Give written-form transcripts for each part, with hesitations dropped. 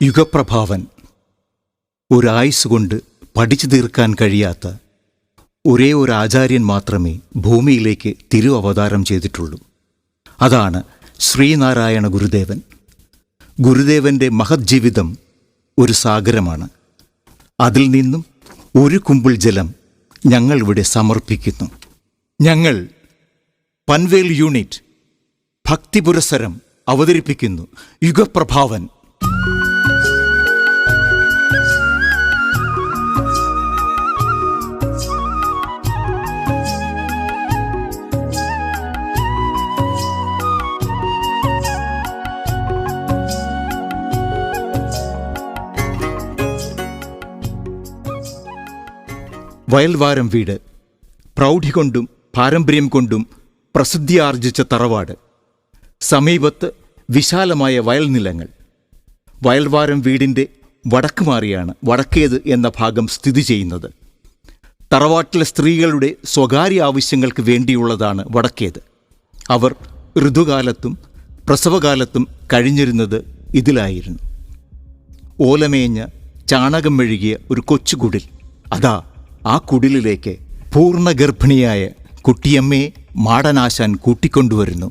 യുഗപ്രഭാവൻ. ഒരായുസ്സുകൊണ്ട് പഠിച്ചു തീർക്കാൻ കഴിയാത്ത ഒരേ ഒരു ആചാര്യൻ മാത്രമേ ഭൂമിയിലേക്ക് അവതാരം ചെയ്തിട്ടുള്ളൂ. അതാണ് ശ്രീനാരായണ ഗുരുദേവൻ. ഗുരുദേവൻ്റെ മഹത് ജീവിതം ഒരു സാഗരമാണ്. അതിൽ നിന്നും ഒരു കുമ്പിൾ ജലം ഞങ്ങൾ ഇവിടെ സമർപ്പിക്കുന്നു. ഞങ്ങൾ പൻവേൽ യൂണിറ്റ് ഭക്തി പുരസ്സരം അവതരിപ്പിക്കുന്നു യുഗപ്രഭാവൻ. വയൽവാരം വീട് പ്രൗഢി കൊണ്ടും പാരമ്പര്യം കൊണ്ടും പ്രസിദ്ധിയാർജിച്ച തറവാട്. സമീപത്ത് വിശാലമായ വയൽനിലങ്ങൾ. വയൽവാരം വീടിൻ്റെ വടക്ക് മാറിയാണ് വടക്കേത് എന്ന ഭാഗം സ്ഥിതി ചെയ്യുന്നത്. തറവാട്ടിലെ സ്ത്രീകളുടെ സ്വകാര്യ ആവശ്യങ്ങൾക്ക് വേണ്ടിയുള്ളതാണ് വടക്കേത്. അവർ ഋതുകാലത്തും പ്രസവകാലത്തും കഴിഞ്ഞിരുന്നത് ഇതിലായിരുന്നു. ഓലമേഞ്ഞ ചാണകം മെഴുകിയ ഒരു കൊച്ചുകുടിൽ. അതാ ആ കുടിലിലേക്ക് പൂർണ്ണഗർഭിണിയായ കുട്ടിയമ്മയെ മാടനാശാൻ കൂട്ടിക്കൊണ്ടുവരുന്നു.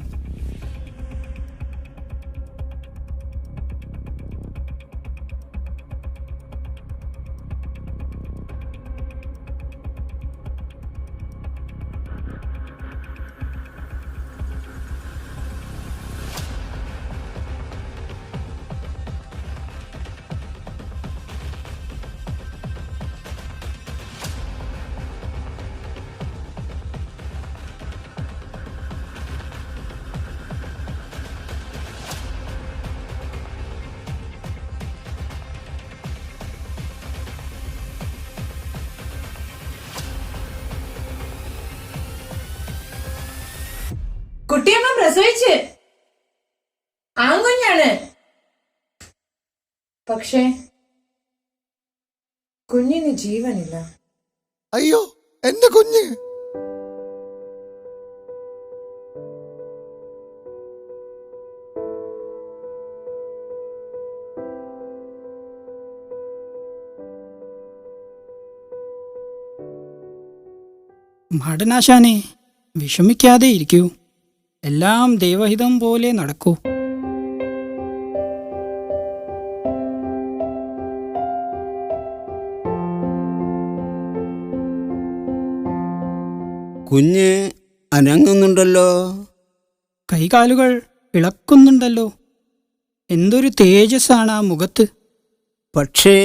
കുട്ടിയമ്മ പ്രസവിച്ച് ആൺകുഞ്ഞാണ്. പക്ഷേ കുഞ്ഞിന് ജീവനില്ല. അയ്യോ, എന്റെ കുഞ്ഞ്! മാടനാശാനെ, വിഷമിക്കാതെ ഇരിക്കൂ. എല്ലാം ദൈവഹിതം പോലെ നടക്കൂ. കുഞ്ഞ് അനങ്ങുന്നുണ്ടല്ലോ. കൈകാലുകൾ ഇളക്കുന്നുണ്ടല്ലോ. എന്തൊരു തേജസ്സാണ് ആ മുഖത്ത്. പക്ഷേ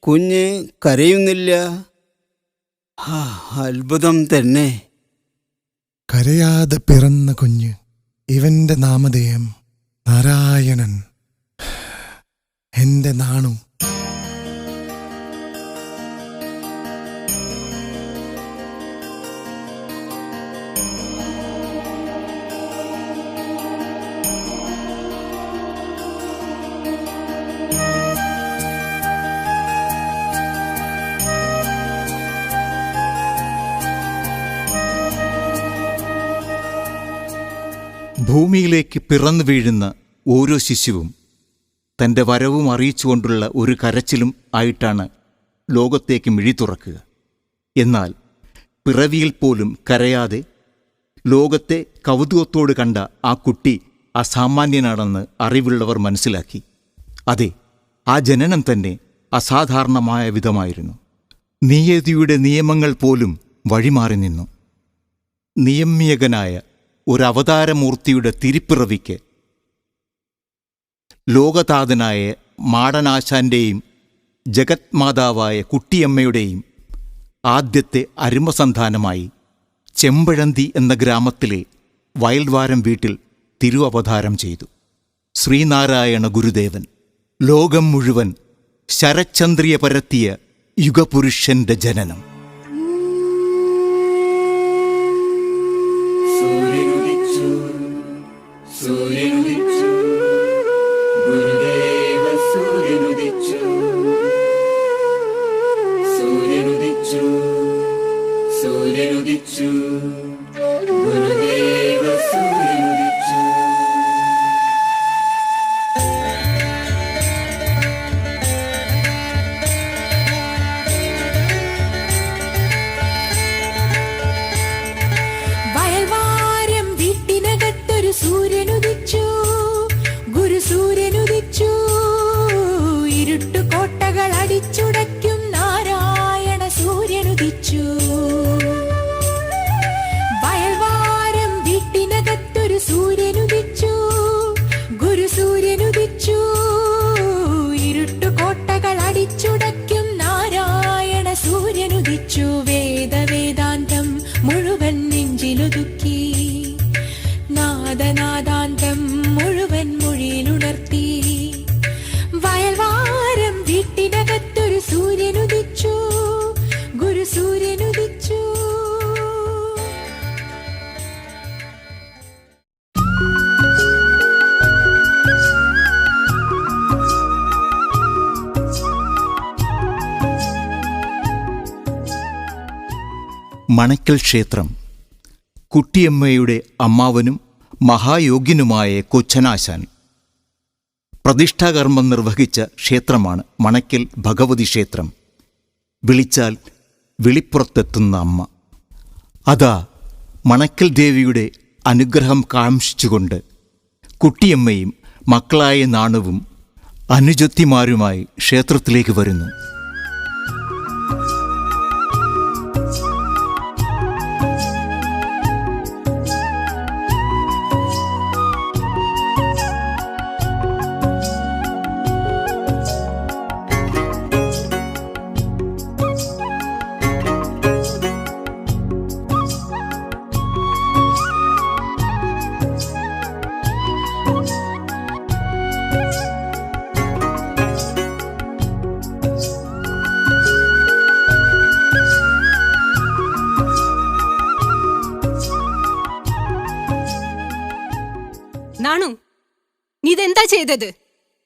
കുഞ്ഞ് കരയുന്നില്ല. അത്ഭുതം തന്നെ. കരയാതെ പിറന്ന കുഞ്ഞ്. ഇവന്റെ നാമധേയം നാരായണൻ. എന്റെ നാണു. ഭൂമിയിലേക്ക് പിറന്നു വീഴുന്ന ഓരോ ശിശുവും തൻ്റെ വരവും അറിയിച്ചുകൊണ്ടുള്ള ഒരു കരച്ചിലും ആയിട്ടാണ് ലോകത്തേക്ക് മിഴി തുറക്കുക. എന്നാൽ പിറവിയിൽ പോലും കരയാതെ ലോകത്തെ കൗതുകത്തോട് കണ്ട ആ കുട്ടി അസാമാന്യനാണെന്ന് അറിവുള്ളവർ മനസ്സിലാക്കി. അതെ, ആ ജനനം തന്നെ അസാധാരണമായ വിധമായിരുന്നു. നിയതിയുടെ നിയമങ്ങൾ പോലും വഴിമാറി നിന്നു. നിയമ്യകനായ ഒരവതാരമൂർത്തിയുടെ തിരിപ്പിറവിക്ക് ലോകതാതനായ മാടനാശാന്റെയും ജഗത്മാതാവായ കുട്ടിയമ്മയുടെയും ആദ്യത്തെ അരുമസന്താനമായി ചെമ്പഴന്തി എന്ന ഗ്രാമത്തിലെ വയൽവാരം വീട്ടിൽ അവതാരം ചെയ്തു ശ്രീനാരായണ ഗുരുദേവൻ. ലോകം മുഴുവൻ ശരചന്ദ്രിയ പരത്തിയ യുഗപുരുഷന്റെ ജനനം. മണക്കൽ ക്ഷേത്രം. കുട്ടിയമ്മയുടെ അമ്മാവനും മഹായോഗ്യനുമായ കൊച്ചനാശാൻ പ്രതിഷ്ഠാകർമ്മം നിർവഹിച്ച ക്ഷേത്രമാണ് മണക്കൽ ഭഗവതി ക്ഷേത്രം. വിളിച്ചാൽ വിളിപ്പുറത്തെത്തുന്ന അമ്മ. അതാ മണക്കൽ ദേവിയുടെ അനുഗ്രഹം കാംക്ഷിച്ചുകൊണ്ട് കുട്ടിയമ്മയും മക്കളായ നാണുവും അനുജത്തിമാരുമായി ക്ഷേത്രത്തിലേക്ക് വരുന്നു. നാണു, നീ ഇതെന്താ ചെയ്തത്?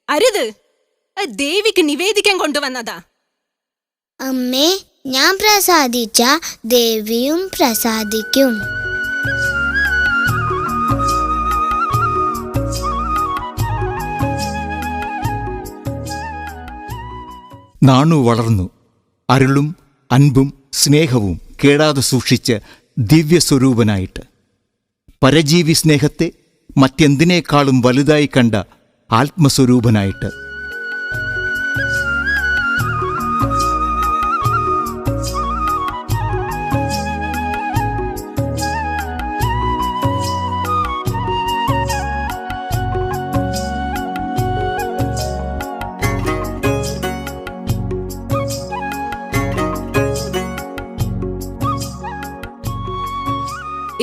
അരുത്, അത് ദേവിക്ക് നിവേദിക്കാൻ കൊണ്ടുവന്നതാ. അമ്മേ, ഞാൻ പ്രസാദിച്ച ദേവിയും പ്രസാദിക്കും. നാണു വളർന്നു. അരുളും അൻപും സ്നേഹവും കേടാതെ സൂക്ഷിച്ച ദിവ്യസ്വരൂപനായിട്ട്, പരജീവി സ്നേഹത്തെ മറ്റെന്തിനേക്കാളും വലുതായി കണ്ട ആത്മസ്വരൂപനായിട്ട്.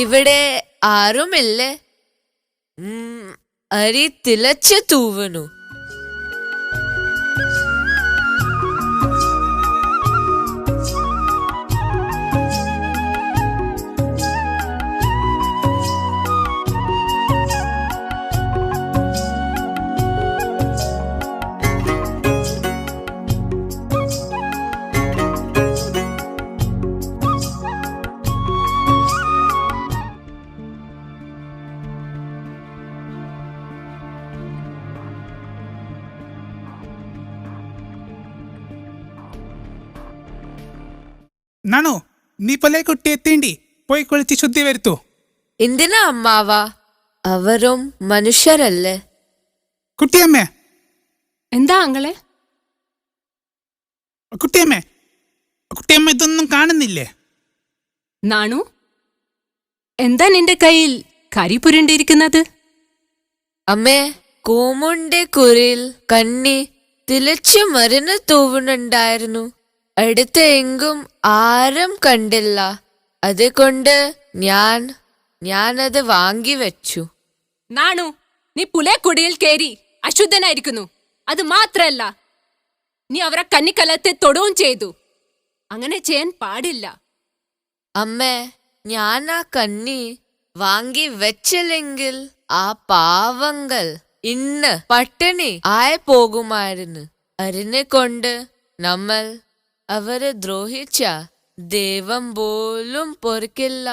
ഇവിടെ ആരുമില്ലേ? അരി തിളച്ച് തൂവണു. നാണു, നീ പോലെ കുട്ടി എത്തേണ്ടി പോയി കുളിച്ച് ശുദ്ധി വരുത്തൂ. എന്തിനാ അമ്മാവ? അവരും മനുഷ്യരല്ലേ? കുട്ടിയമ്മേ, എന്താ അങ്ങളെ? കുട്ടിയമ്മേ, കുട്ടിയമ്മ ഇതൊന്നും കാണുന്നില്ലേ? നാണു, എന്താ നിന്റെ കയ്യിൽ കരി പുരണ്ടിരിക്കുന്നത്? അമ്മേ, കൂമുന്റെ കുരിൽ കണ്ണി തിളച്ചു മരുന്ന് തൂവുന്നുണ്ടായിരുന്നു. അടുത്ത എങ്കും ആരും കണ്ടില്ല. അതുകൊണ്ട് ഞാനത് വാങ്ങി വെച്ചു. നാണു, നീ പുലേക്കുടിയിൽ കേറി അശുദ്ധനായിരിക്കുന്നു. അത് മാത്രല്ല, നീ അവരെ കന്നിക്കലത്തെ തൊടുകയും ചെയ്തു. അങ്ങനെ ചെയ്യാൻ പാടില്ല. അമ്മേ, ഞാൻ ആ കണ്ണി വാങ്ങി വെച്ചില്ലെങ്കിൽ ആ പാവങ്ങൾ ഇന്ന് പട്ടിണി ആയി പോകുമായിരുന്നു. അതിനെക്കൊണ്ട് നമ്മൾ അവരെ ദ്രോഹിച്ച ദൈവം പോലും പൊറുക്കില്ല.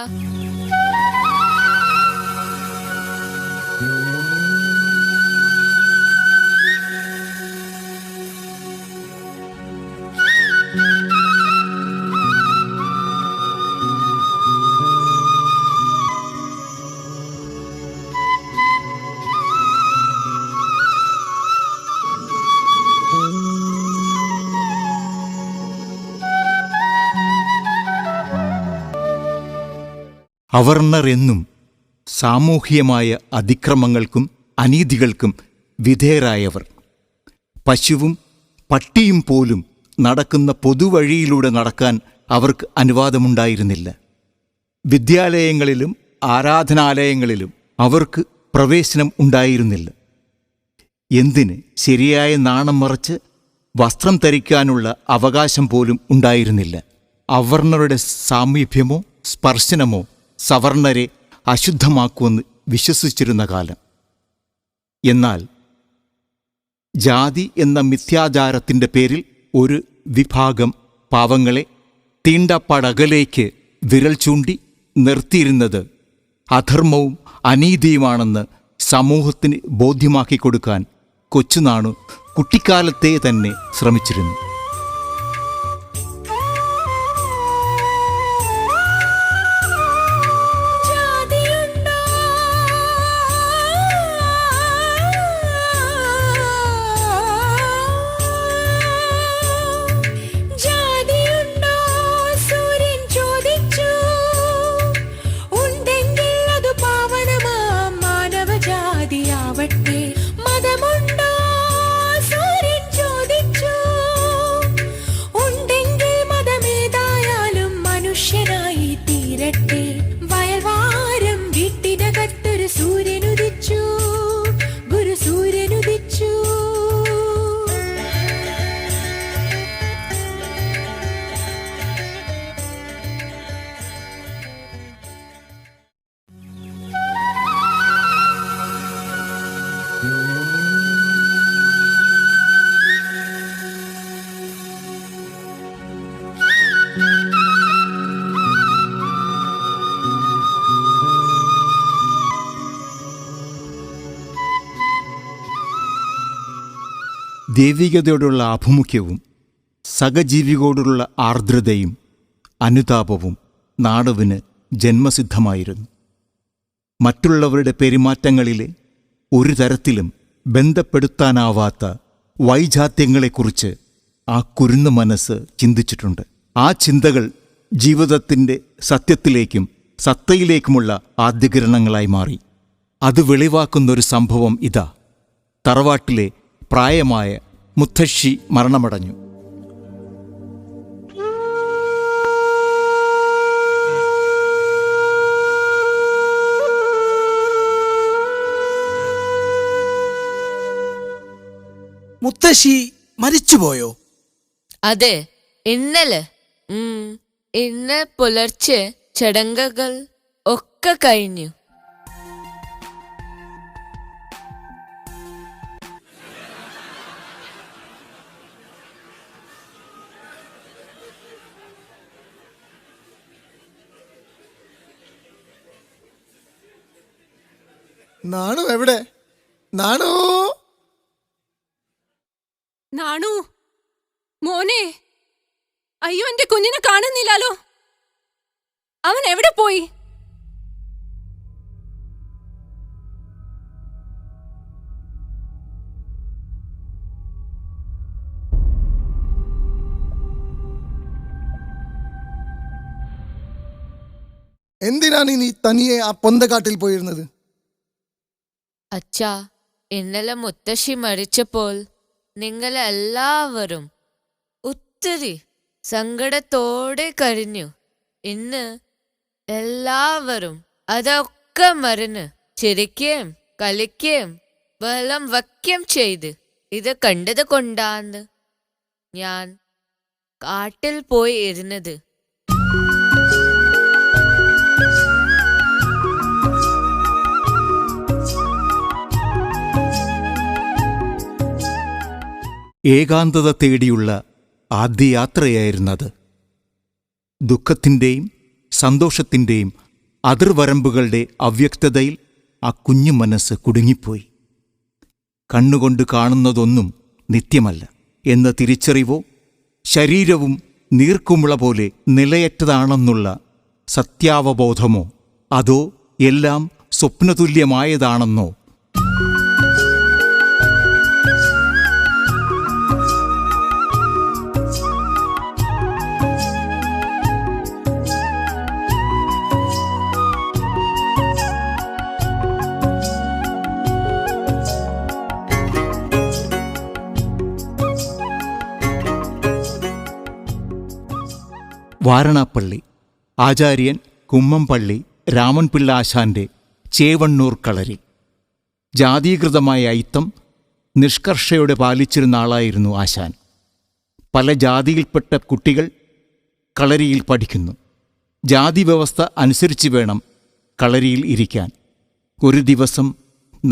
അവർണർ എന്നും സാമൂഹികമായ അതിക്രമങ്ങൾക്കും അനീതികൾക്കും വിധേയരായവർ. പശുവും പട്ടിയും പോലും നടക്കുന്ന പൊതുവഴിയിലൂടെ നടക്കാൻ അവർക്ക് അനുവാദമുണ്ടായിരുന്നില്ല. വിദ്യാലയങ്ങളിലും ആരാധനാലയങ്ങളിലും അവർക്ക് പ്രവേശനം ഉണ്ടായിരുന്നില്ല. എന്തിന് ശരിയായ നാണം മറച്ച് വസ്ത്രം ധരിക്കാനുള്ള അവകാശം പോലും ഉണ്ടായിരുന്നില്ല. അവർണരുടെ സാമീപ്യമോ സ്പർശനമോ സവർണരെ അശുദ്ധമാക്കുമെന്ന് വിശ്വസിച്ചിരുന്ന കാലം. എന്നാൽ ജാതി എന്ന മിഥ്യാചാരത്തിൻ്റെ പേരിൽ ഒരു വിഭാഗം പാവങ്ങളെ തീണ്ടപ്പടകലേക്ക് വിരൽ ചൂണ്ടി നിർത്തിയിരുന്നത് അധർമ്മവും അനീതിയുമാണെന്ന് സമൂഹത്തിന് ബോധ്യമാക്കി കൊടുക്കാൻ കൊച്ചുനാണു കുട്ടിക്കാലത്തെ തന്നെ ശ്രമിച്ചിരുന്നു. ദൈവികതയോടുള്ള ആഭിമുഖ്യവും സഹജീവികളോടുള്ള ആർദ്രതയും അനുതാപവും നാണുവിന് ജന്മസിദ്ധമായിരുന്നു. മറ്റുള്ളവരുടെ പെരുമാറ്റങ്ങളിലെ ഒരു തരത്തിലും ബന്ധപ്പെടുത്താനാവാത്ത വൈജാത്യങ്ങളെക്കുറിച്ച് ആ കുരുന്നു മനസ്സ് ചിന്തിച്ചിട്ടുണ്ട്. ആ ചിന്തകൾ ജീവിതത്തിൻ്റെ സത്യത്തിലേക്കും സത്തയിലേക്കുമുള്ള ആദ്യകിരണങ്ങളായി മാറി. അത് വെളിവാക്കുന്നൊരു സംഭവം ഇതാ. തറവാട്ടിലെ പ്രായമായ മുത്തശ്ശി മരണമടഞ്ഞു. മുത്തശ്ശി മരിച്ചുപോയോ? അതെ, ഇന്നലെ. ഇന്ന് പുലർച്ചെ ചടങ്ങുകൾ ഒക്കെ കഴിഞ്ഞു. നാണു എവിടെ? നാണു, നാണു മോനെ, അയ്യോ എന്റെ കുഞ്ഞിനെ കാണുന്നില്ലാലോ. അവൻ എവിടെ പോയി? എന്തിനാണ് നീ തനിയെ ആ പൊന്തക്കാട്ടിൽ പോയിരുന്നത്? അച്ഛാ, ഇന്നലെ മുത്തശ്ശി മരിച്ചപ്പോൾ നിങ്ങളെല്ലാവരും ഒത്തിരി സങ്കടത്തോടെ കരഞ്ഞു. ഇന്ന് എല്ലാവരും അതൊക്കെ മറന്ന് ചിരിക്കുകയും കളിക്കുകയും ബഹളം വയ്ക്കുകയും ചെയ്ത് ഇത് കണ്ടത് കൊണ്ടാണ് ഞാൻ കാട്ടിൽ പോയി ഇരുന്നത്. ഏകാന്തത തേടിയുള്ള ആദ്യ യാത്രയായിരുന്നത്. ദുഃഖത്തിൻ്റെയും സന്തോഷത്തിൻ്റെയും അതിർവരമ്പുകളുടെ അവ്യക്തതയിൽ ആ കുഞ്ഞു മനസ്സ് കുടുങ്ങിപ്പോയി. കണ്ണുകൊണ്ട് കാണുന്നതൊന്നും നിത്യമല്ല എന്ന തിരിച്ചറിവോ ശരീരവും നീർക്കുമുള പോലെ നിലയറ്റതാണെന്നുള്ള സത്യാവബോധമോ അതോ എല്ലാം സ്വപ്നതുല്യമായതാണെന്നോ വാരണാപ്പള്ളി ആചാര്യൻ കുമ്മംപള്ളി രാമൻപിള്ള ആശാന്റെ ചേവണ്ണൂർ കളരി. ജാതീകൃതമായ അയിത്തം നിഷ്കർഷയോടെ പാലിച്ചിരുന്ന ആളായിരുന്നു ആശാൻ. പല ജാതിയിൽപ്പെട്ട കുട്ടികൾ കളരിയിൽ പഠിക്കുന്നു. ജാതി വ്യവസ്ഥ അനുസരിച്ച് വേണം കളരിയിൽ ഇരിക്കാൻ. ഒരു ദിവസം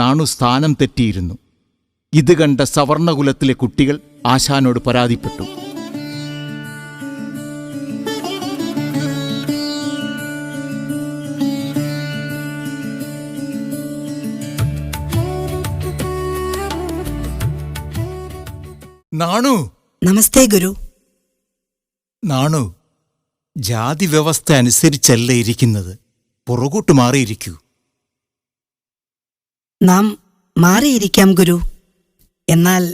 നാണു സ്ഥാനം തെറ്റിയിരുന്നു. ഇത് കണ്ട സവർണകുലത്തിലെ കുട്ടികൾ ആശാനോട് പരാതിപ്പെട്ടു. നാണു നമസ്തേ ഗുരു. നാണു, ജാതി വ്യവസ്ഥ അനുസരിച്ചല്ല ഇരിക്കുന്നത്. പുറകോട്ട് മാറിയിരിക്കൂ. നാം മാറിയിരിക്കാം ഗുരു. എന്നാൽ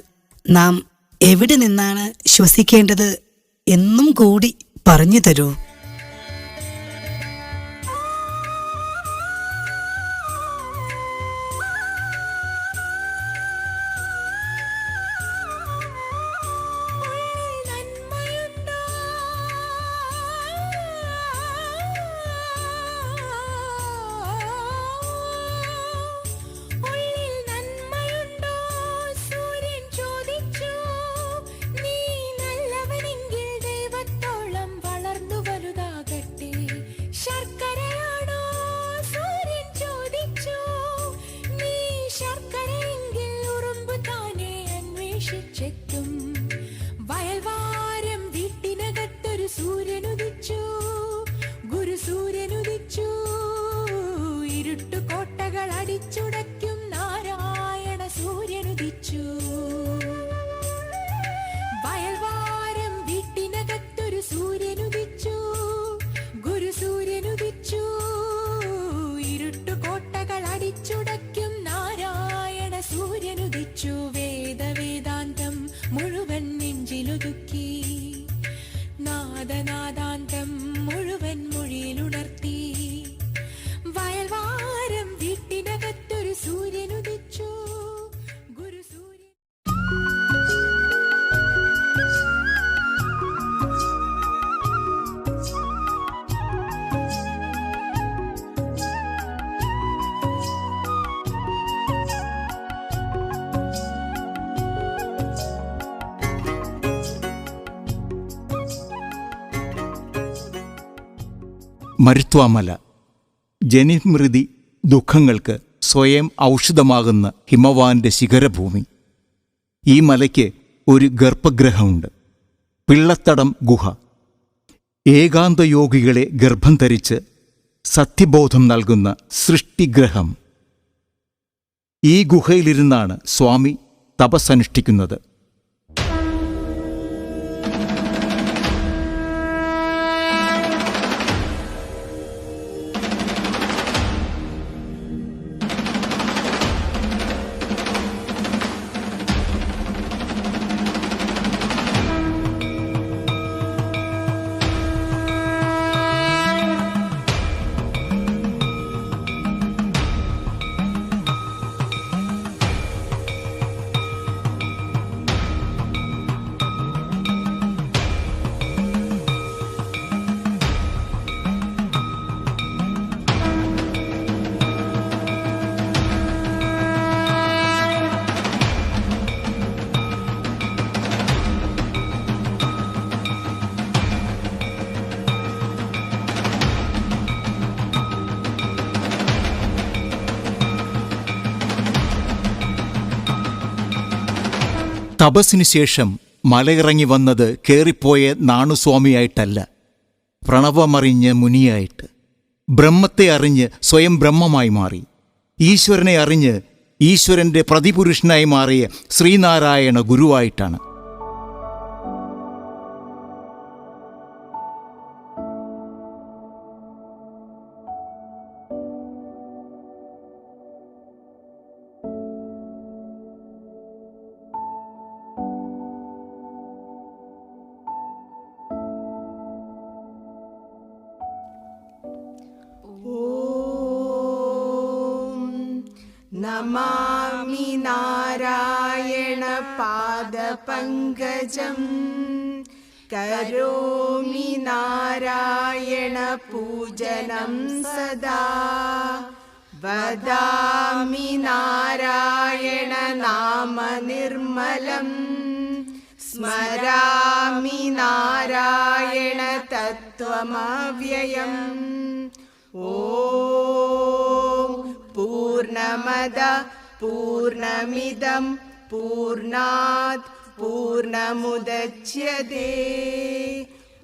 നാം എവിടെ നിന്നാണ് ശ്വസിക്കേണ്ടത് എന്നും കൂടി പറഞ്ഞു തരൂ. വയൽവാരം വീട്ടിനകത്തൊരു സൂര്യനുദിച്ചു, ഗുരുസൂര്യനുദിച്ചു. ഇരുട്ടു കോട്ടകൾ അടിച്ചുടയ്ക്കും നാരായണ സൂര്യനുദിച്ചു. വയൽവാരം വീട്ടിനകത്തൊരു സൂര്യനുദിച്ചു, ഗുരുസൂര്യനുദിച്ചു. ഇരുട്ടു കോട്ടകൾ അടിച്ചുടയ്ക്കും നാരായണ സൂര്യനുദിച്ചു. വേദവേദാന്തം മുഴുവൻ നെഞ്ചിലൊതുക്കി, നാദനാദാന്തം മുഴുവൻ മൊഴിയിലുണർത്തി. വയൽവാരം വീട്ടിനകത്തൊരു സൂര്യനുദിച്ചു, ഗുരുസൂര്യൻ. മരുത്വാമല, ജനിമൃതി ദുഃഖങ്ങൾക്ക് സ്വയം ഔഷധമാകുന്ന ഹിമവാന്റെ ശിഖരഭൂമി. ഈ മലയ്ക്ക് ഒരു ഗർഭഗൃഹമുണ്ട്, പിള്ളത്തടം ഗുഹ. ഏകാന്തയോഗികളെ ഗർഭം ധരിച്ച് സത്യബോധം നൽകുന്ന സൃഷ്ടിഗ്രഹം. ഈ ഗുഹയിലിരുന്നാണ് സ്വാമി തപസ്സനുഷ്ഠിക്കുന്നത്. തപസ്സിനു ശേഷം മലയിറങ്ങി വന്നത് കേറിപ്പോയ നാണുസ്വാമിയായിട്ടല്ല, പ്രണവമറിഞ്ഞ് മുനിയായിട്ട്. ബ്രഹ്മത്തെ അറിഞ്ഞ് സ്വയം ബ്രഹ്മമായി മാറി. ഈശ്വരനെ അറിഞ്ഞ് ഈശ്വരൻ്റെ പ്രതിപുരുഷനായി മാറിയ ശ്രീനാരായണ ഗുരുവായിട്ടാണ്. നമാമി നാരായണ പാദപങ്കജം, കരോമി നാരായണ പൂജനം സദാ. വദാമി നാരായണ നാമ നിർമ്മലം, സ്മരാമി നാരായണ തത്വമവ്യയം. ഓം പൂർണ്ണമദ പൂർണ്ണമിദം പൂർണ്ണാത് പൂർണ്ണമുദച്യതേ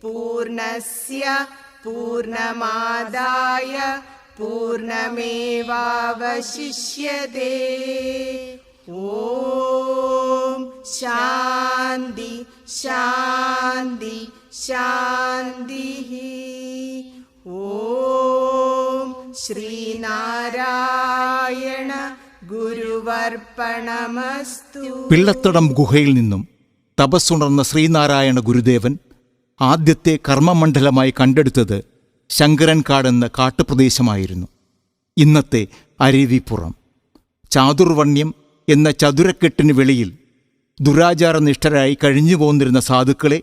പൂർണ്ണസ്യ പൂർണ്ണമാദായ പൂർണ്ണമേവാവശിഷ്യതേ. ഓം ശാന്തി ശാന്തി ശാന്തി. ഓം ശ്രീനാരായണ ഗുരുവർപ്പണമസ്തു. പിള്ളത്തടം ഗുഹയിൽ നിന്നും തപസ്സുണർന്ന ശ്രീനാരായണ ഗുരുദേവൻ ആദ്യത്തെ കർമ്മമണ്ഡലമായി കണ്ടെടുത്തത് ശങ്കരൻകാട് എന്ന കാട്ടുപ്രദേശമായിരുന്നു. ഇന്നത്തെ അരുവിപ്പുറം. ചാതുർവർണ്ണ്യം എന്ന ചതുരക്കെട്ടിന് വെളിയിൽ ദുരാചാരനിഷ്ഠരായി കഴിഞ്ഞു പോന്നിരുന്ന സാധുക്കളെ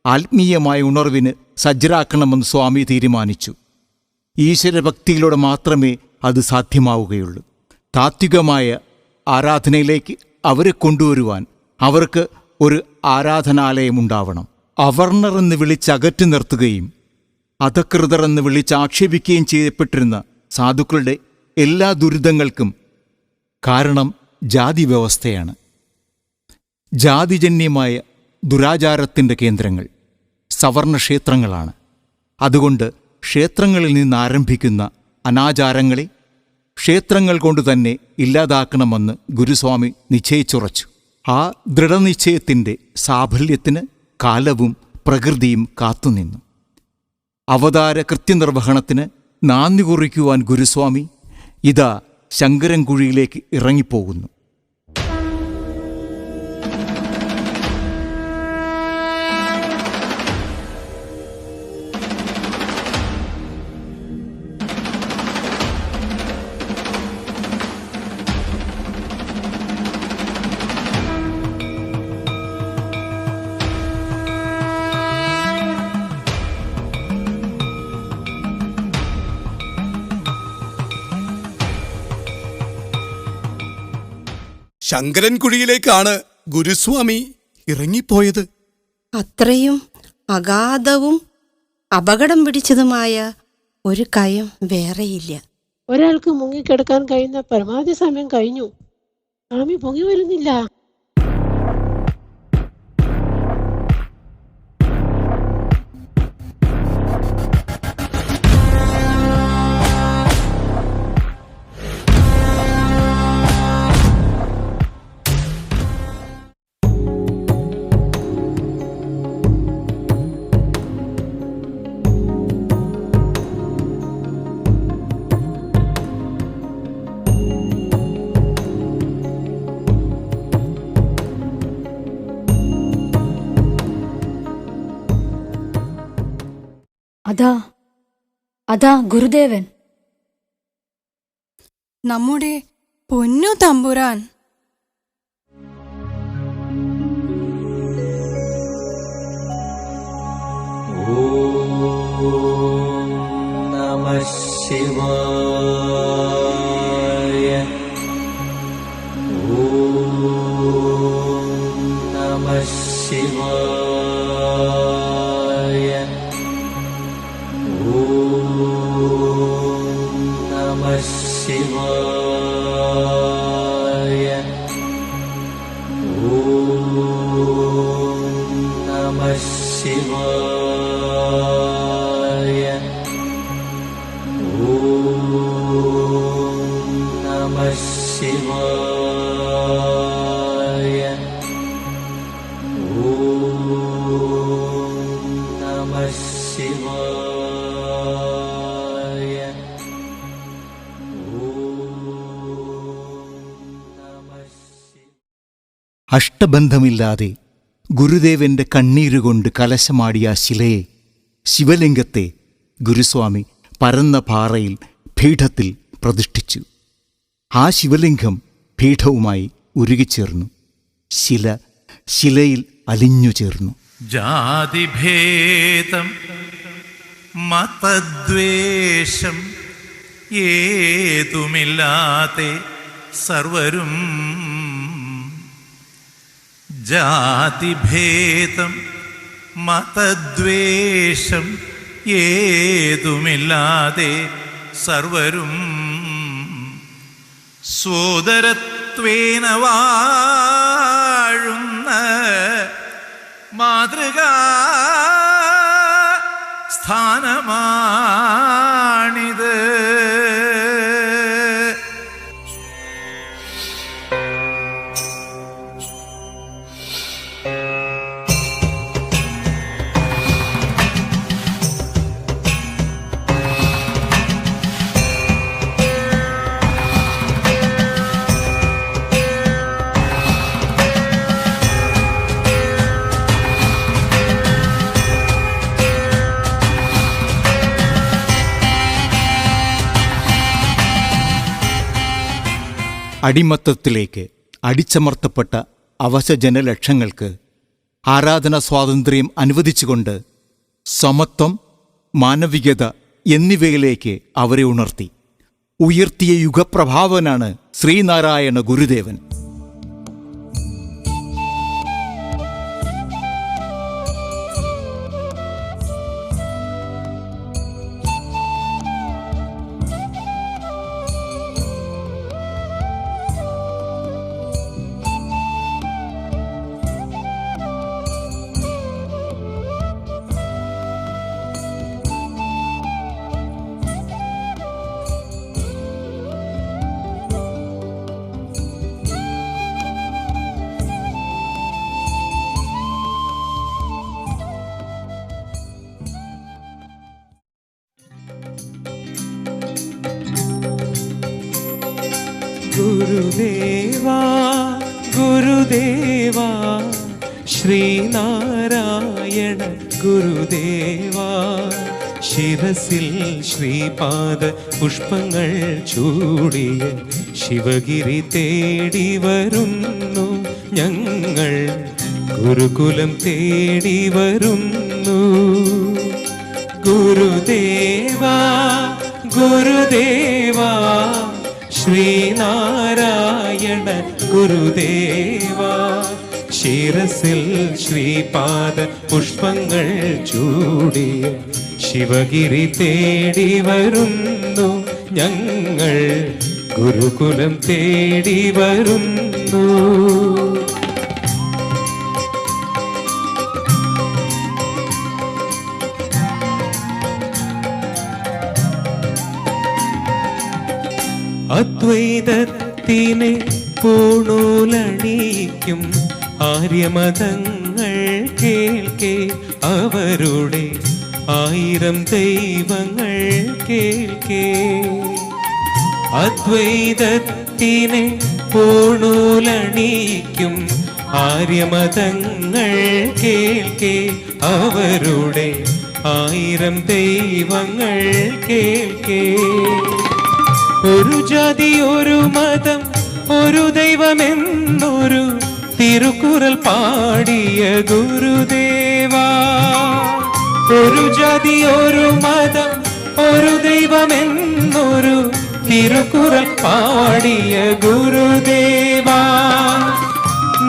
ആത്മീയമായ ഉണർവിന് സജ്ജരാക്കണമെന്ന് സ്വാമി തീരുമാനിച്ചു. ഈശ്വരഭക്തിയിലൂടെ മാത്രമേ അത് സാധ്യമാവുകയുള്ളൂ. താത്വികമായ ആരാധനയിലേക്ക് അവരെ കൊണ്ടുവരുവാൻ അവർക്ക് ഒരു ആരാധനാലയമുണ്ടാവണം. അവർണർ എന്ന് വിളിച്ചകറ്റി നിർത്തുകയും അധകൃതർ എന്ന് വിളിച്ചാക്ഷേപിക്കുകയും ചെയ്യപ്പെട്ടിരുന്ന സാധുക്കളുടെ എല്ലാ ദുരിതങ്ങൾക്കും കാരണം ജാതി വ്യവസ്ഥയാണ്. ജാതിജന്യമായ ദുരാചാരത്തിൻ്റെ കേന്ദ്രങ്ങൾ സവർണക്ഷേത്രങ്ങളാണ്. അതുകൊണ്ട് ക്ഷേത്രങ്ങളിൽ നിന്ന് ആരംഭിക്കുന്ന അനാചാരങ്ങളെ ക്ഷേത്രങ്ങൾ കൊണ്ട് തന്നെ ഇല്ലാതാക്കണമെന്ന് ഗുരുസ്വാമി നിശ്ചയിച്ചുറച്ചു. ആ ദൃഢനിശ്ചയത്തിൻ്റെ സാഫല്യത്തിന് കാലവും പ്രകൃതിയും കാത്തുനിന്നു. അവതാര കൃത്യനിർവഹണത്തിന് നാന്ദി കുറിക്കുവാൻ ഗുരുസ്വാമി ഇതാ ശങ്കരൻകുഴിയിലേക്ക് ഇറങ്ങിപ്പോകുന്നു. ശങ്കരൻകുഴിയിലേക്കാണ് ഗുരുസ്വാമി ഇറങ്ങിപ്പോയത്. അത്രയും അഗാധവും അപകടം പിടിച്ചതുമായ ഒരു കയം വേറെയില്ല. ഒരാൾക്ക് മുങ്ങിക്കിടക്കാൻ കഴിയുന്ന പരമാവധി സമയം കഴിഞ്ഞു. സ്വാമി പൊങ്ങി വരുന്നില്ല. അതാ ഗുരുദേവൻ. നമ്മുടെ പൊന്നു തമ്പുരാൻ. ഓം നമഃ ശിവായ. ഓം നമഃ ശിവായ. ഓം നമഃ ശിവായ. ഓം നമഃ ശിവായ. ഓം നമഃ ശിവായ. ഓം നമഃ ശിവായ. അഷ്ടബന്ധമില്ലാതെ ഗുരുദേവന്റെ കണ്ണീരുകൊണ്ട് കലശമാടിയ ശിലയെ, ശിവലിംഗത്തെ ഗുരുസ്വാമി പരന്ന പാറയിൽ പീഠത്തിൽ പ്രതിഷ്ഠിച്ചു. ആ ശിവലിംഗം പീഠവുമായി ഉരുകിച്ചേർന്നു. ശിലയിൽ അലിഞ്ഞു ചേർന്നു. ജാതിഭേദം മതദ്വേഷം ഏതുമില്ലാതെ സർവരും, ജാതിഭേദം മതദ്വേഷം ഏതുമില്ലാതെ സർവരും സോദരത്വേന വാഴുന്ന മാതൃകാ സ്ഥാനമാണിത്. അടിമത്തത്തിലേക്ക് അടിച്ചമർത്തപ്പെട്ട അവശജനലക്ഷങ്ങൾക്ക് ആരാധനാ സ്വാതന്ത്ര്യം അനുവദിച്ചുകൊണ്ട് സമത്വം, മാനവികത എന്നിവയിലേക്ക് അവരെ ഉണർത്തി. ഉയർത്തിയ യുഗപ്രഭാവനാണ് ശ്രീനാരായണ ഗുരുദേവൻ. ഗുരുദേവാ ഗുരുദേവാ ശ്രീനാരായണ ഗുരുദേവാ, ശിരസിൽ ശ്രീപാദ പുഷ്പങ്ങൾ ചൂടിയ ശിവഗിരി തേടി വരുന്നു ഞങ്ങൾ, ഗുരുകുലം തേടി വരുന്നു. ഗുരുദേവാ ഗുരുദേവാ ശ്രീനാരായണ ഗുരുദേവാ, ശിരസിൽ ശ്രീപാദ പുഷ്പങ്ങൾ ചൂടിയ ശിവഗിരി തേടി വരുന്നു ഞങ്ങൾ, ഗുരുകുലം തേടി വരുന്നു. അദ്വൈതത്തിനെ പൂണൂലണിയിക്കും ആര്യമതങ്ങൾ കേൾക്കെ, അവരുടെ 1000 ദൈവങ്ങൾ കേൾക്കെ. അദ്വൈതത്തിനെ പൂണൂലണിയിക്കും ആര്യമതങ്ങൾ കേൾക്കെ, അവരുടെ 1000 ദൈവങ്ങൾ കേൾക്കെ. ഒരു ജാതി ഒരു മതം ഒരു ദൈവമെന്നൊരു തിരുക്കുറൽ പാടിയ ഗുരുദേവാ, ഒരു ജാതി ഒരു മതം ഒരു ദൈവമെന്നൊരു തിരുക്കുറൽ പാടിയ ഗുരുദേവാ,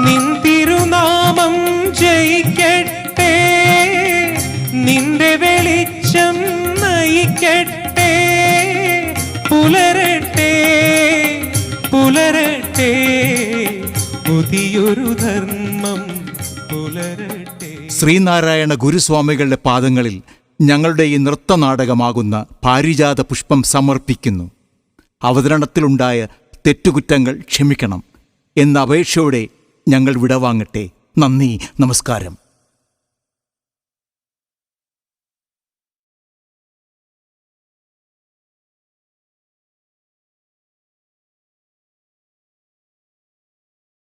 നിൻ തിരുനാമം ജയിക്കട്ടെ, നിന്റെ വെളിച്ചം നയിക്കട്ടെ, പുലരട്ടെ പുലരട്ടെ പുതിയൊരു ധർമ്മം പുലരട്ടെ. ശ്രീനാരായണ ഗുരുസ്വാമികളുടെ പാദങ്ങളിൽ ഞങ്ങളുടെ ഈ നൃത്തനാടകമാകുന്ന പാരിജാത പുഷ്പം സമർപ്പിക്കുന്നു. അവതരണത്തിലുണ്ടായ തെറ്റുകുറ്റങ്ങൾ ക്ഷമിക്കണം എന്ന അപേക്ഷയോടെ ഞങ്ങൾ വിടവാങ്ങട്ടെ. നന്ദി, നമസ്കാരം.